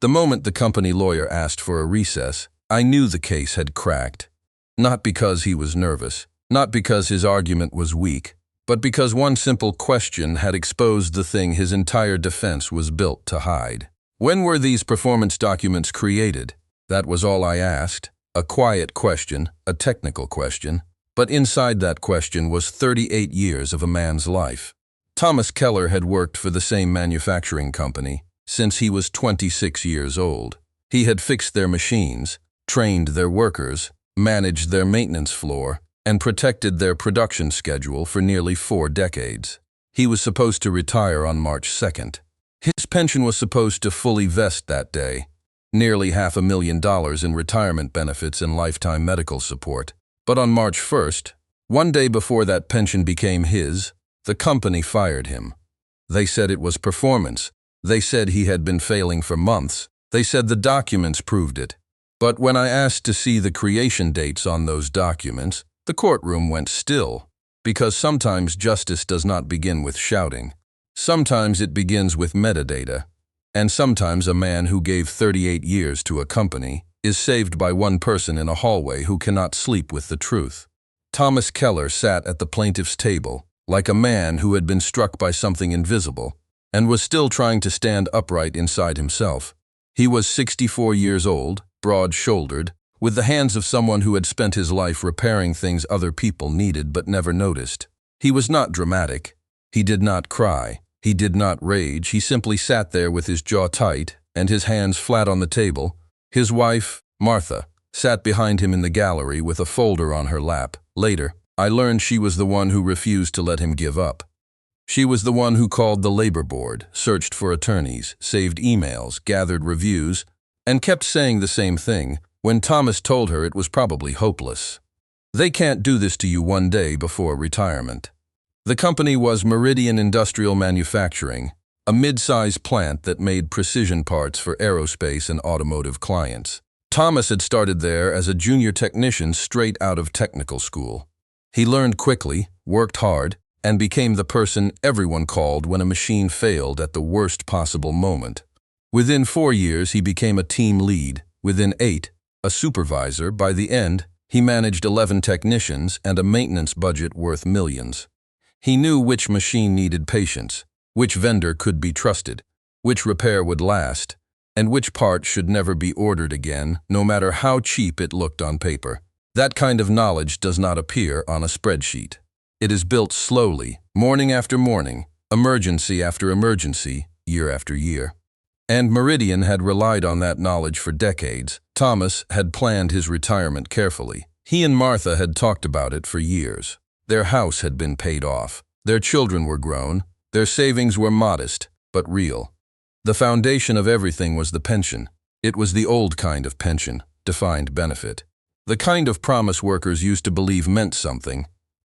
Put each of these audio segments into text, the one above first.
The moment the company lawyer asked for a recess, I knew the case had cracked. Not because he was nervous, not because his argument was weak, but because one simple question had exposed the thing his entire defense was built to hide. When were these performance documents created? That was all I asked. A quiet question, a technical question, but inside that question was 38 years of a man's life. Thomas Keller had worked for the same manufacturing company since he was 26 years old. He had fixed their machines, trained their workers, managed their maintenance floor, and protected their production schedule for nearly 4 decades. He was supposed to retire on March 2nd. His pension was supposed to fully vest that day, nearly $500,000 in retirement benefits and lifetime medical support. But on March 1st, one day before that pension became his, the company fired him. They said it was performance. They said he had been failing for months. They said the documents proved it. But when I asked to see the creation dates on those documents, the courtroom went still, because sometimes justice does not begin with shouting. Sometimes it begins with metadata, and sometimes a man who gave 38 years to a company is saved by one person in a hallway who cannot sleep with the truth. Thomas Keller sat at the plaintiff's table, like a man who had been struck by something invisible, and was still trying to stand upright inside himself. He was 64 years old, broad-shouldered, with the hands of someone who had spent his life repairing things other people needed but never noticed. He was not dramatic. He did not cry. He did not rage. He simply sat there with his jaw tight and his hands flat on the table. His wife, Martha, sat behind him in the gallery with a folder on her lap. Later, I learned she was the one who refused to let him give up. She was the one who called the labor board, searched for attorneys, saved emails, gathered reviews, and kept saying the same thing when Thomas told her it was probably hopeless. They can't do this to you one day before retirement. The company was Meridian Industrial Manufacturing, a mid-size plant that made precision parts for aerospace and automotive clients. Thomas had started there as a junior technician straight out of technical school. He learned quickly, worked hard, and became the person everyone called when a machine failed at the worst possible moment. Within 4 years, he became a team lead. Within 8, a supervisor. By the end, he managed 11 technicians and a maintenance budget worth millions. He knew which machine needed patience, which vendor could be trusted, which repair would last, and which part should never be ordered again, no matter how cheap it looked on paper. That kind of knowledge does not appear on a spreadsheet. It is built slowly, morning after morning, emergency after emergency, year after year. And Meridian had relied on that knowledge for decades. Thomas had planned his retirement carefully. He and Martha had talked about it for years. Their house had been paid off. Their children were grown. Their savings were modest, but real. The foundation of everything was the pension. It was the old kind of pension, defined benefit. The kind of promise workers used to believe meant something.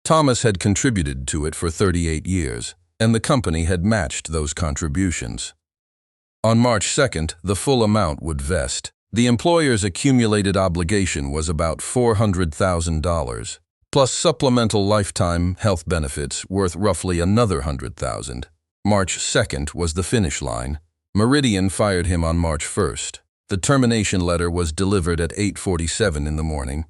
Thomas had contributed to it for 38 years, and the company had matched those contributions. On March 2nd, the full amount would vest. The employer's accumulated obligation was about $400,000, plus supplemental lifetime health benefits worth roughly another $100,000. March 2nd was the finish line. Meridian fired him on March 1st. The termination letter was delivered at 8:47 in the morning.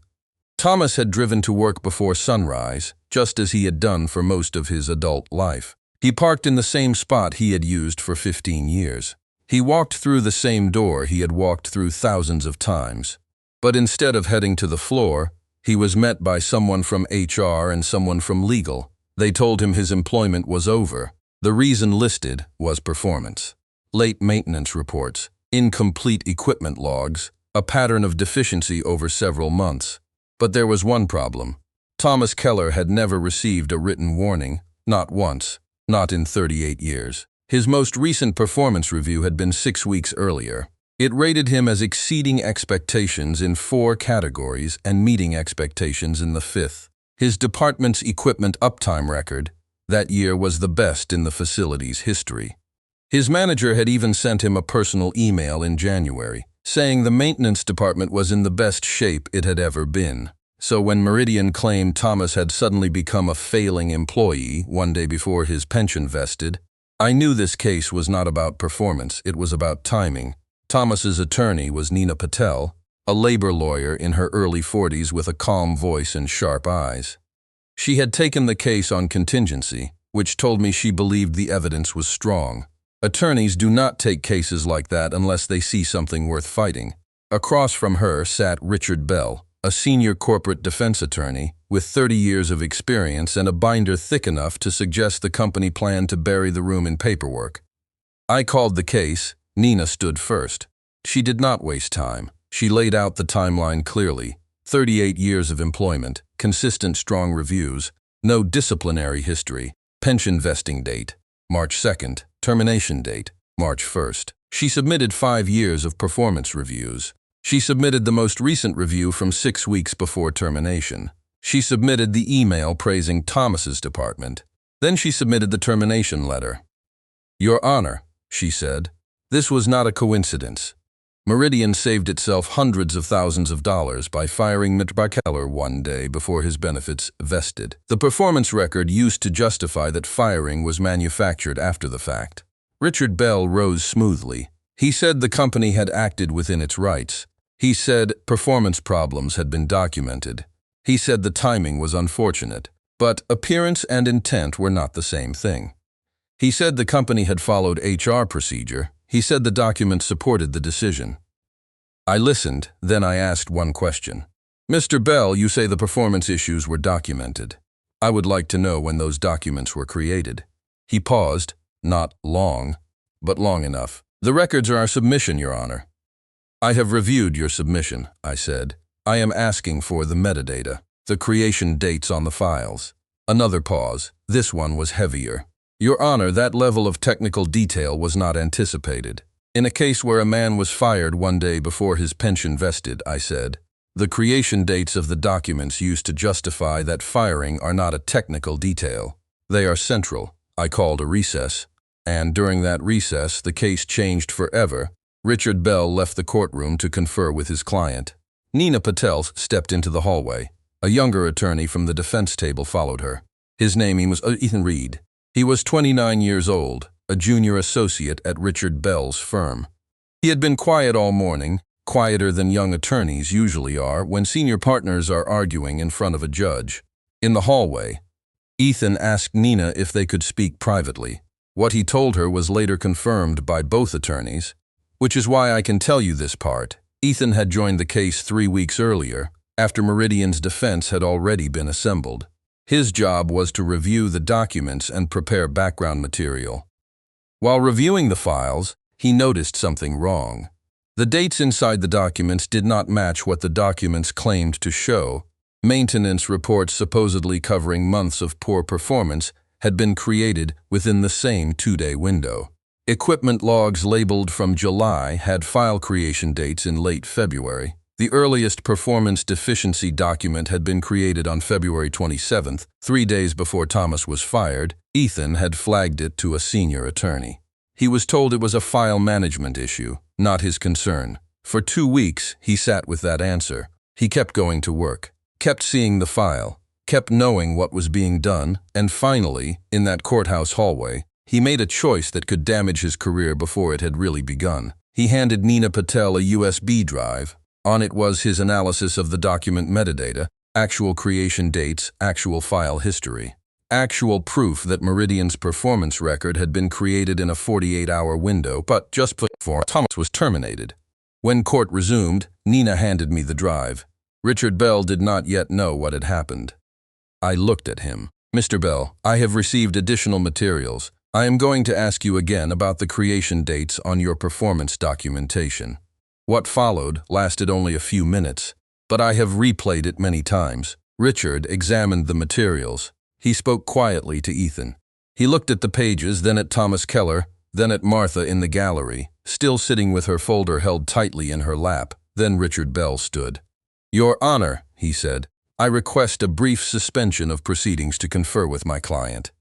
Thomas had driven to work before sunrise, just as he had done for most of his adult life. He parked in the same spot he had used for 15 years. He walked through the same door he had walked through thousands of times. But instead of heading to the floor, he was met by someone from HR and someone from legal. They told him his employment was over. The reason listed was performance. Late maintenance reports, incomplete equipment logs, a pattern of deficiency over several months. But there was one problem. Thomas Keller had never received a written warning, not once, not in 38 years. His most recent performance review had been 6 weeks earlier. It rated him as exceeding expectations in 4 categories and meeting expectations in the 5th. His department's equipment uptime record that year was the best in the facility's history. His manager had even sent him a personal email in January, saying the maintenance department was in the best shape it had ever been. So when Meridian claimed Thomas had suddenly become a failing employee one day before his pension vested, I knew this case was not about performance, it was about timing. Thomas's attorney was Nina Patel, a labor lawyer in her early 40s with a calm voice and sharp eyes. She had taken the case on contingency, which told me she believed the evidence was strong. Attorneys do not take cases like that unless they see something worth fighting. Across from her sat Richard Bell, a senior corporate defense attorney with 30 years of experience and a binder thick enough to suggest the company planned to bury the room in paperwork. I called the case. Nina stood first. She did not waste time. She laid out the timeline clearly. 38 years of employment, consistent strong reviews, no disciplinary history, pension vesting date, March 2nd, termination date, March 1st. She submitted 5 years of performance reviews. She submitted the most recent review from 6 weeks before termination. She submitted the email praising Thomas's department. Then she submitted the termination letter. "Your Honor," she said, "this was not a coincidence. Meridian saved itself hundreds of thousands of dollars by firing Mr. Keller one day before his benefits vested. The performance record used to justify that firing was manufactured after the fact." Richard Bell rose smoothly. He said the company had acted within its rights. He said performance problems had been documented. He said the timing was unfortunate, but appearance and intent were not the same thing. He said the company had followed HR procedure. He said the documents supported the decision. I listened, then I asked one question. "Mr. Bell, you say the performance issues were documented. I would like to know when those documents were created." He paused, not long, but long enough. "The records are our submission, Your Honor." "I have reviewed your submission," I said. "I am asking for the metadata, the creation dates on the files." Another pause. This one was heavier. "Your Honor, that level of technical detail was not anticipated. In a case where a man was fired one day before his pension vested," I said, "the creation dates of the documents used to justify that firing are not a technical detail. They are central." I called a recess, and during that recess, the case changed forever. Richard Bell left the courtroom to confer with his client. Nina Patel stepped into the hallway. A younger attorney from the defense table followed her. His name was Ethan Reed. He was 29 years old, a junior associate at Richard Bell's firm. He had been quiet all morning, quieter than young attorneys usually are when senior partners are arguing in front of a judge. In the hallway, Ethan asked Nina if they could speak privately. What he told her was later confirmed by both attorneys, which is why I can tell you this part. Ethan had joined the case 3 weeks earlier, after Meridian's defense had already been assembled. His job was to review the documents and prepare background material. While reviewing the files, he noticed something wrong. The dates inside the documents did not match what the documents claimed to show. Maintenance reports supposedly covering months of poor performance had been created within the same 2-day window. Equipment logs labeled from July had file creation dates in late February. The earliest performance deficiency document had been created on February 27th, 3 days before Thomas was fired. Ethan had flagged it to a senior attorney. He was told it was a file management issue, not his concern. For 2 weeks, he sat with that answer. He kept going to work, kept seeing the file, kept knowing what was being done, and finally, in that courthouse hallway, he made a choice that could damage his career before it had really begun. He handed Nina Patel a USB drive. On it was his analysis of the document metadata, actual creation dates, actual file history, actual proof that Meridian's performance record had been created in a 48-hour window, but just before Thomas was terminated. When court resumed, Nina handed me the drive. Richard Bell did not yet know what had happened. I looked at him. "Mr. Bell, I have received additional materials. I am going to ask you again about the creation dates on your performance documentation." What followed lasted only a few minutes, but I have replayed it many times. Richard examined the materials. He spoke quietly to Ethan. He looked at the pages, then at Thomas Keller, then at Martha in the gallery, still sitting with her folder held tightly in her lap. Then Richard Bell stood. "Your Honor," he said, "I request a brief suspension of proceedings to confer with my client."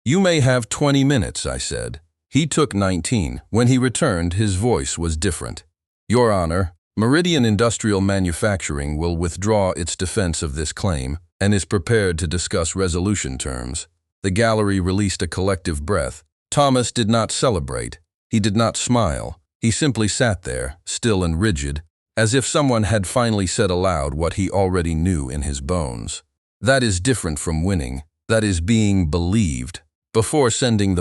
"You may have 20 minutes, I said. He took 19. When he returned, his voice was different. "Your Honor, Meridian Industrial Manufacturing will withdraw its defense of this claim and is prepared to discuss resolution terms." The gallery released a collective breath. Thomas did not celebrate. He did not smile. He simply sat there, still and rigid, as if someone had finally said aloud what he already knew in his bones. That is different from winning. That is being believed. Before sending the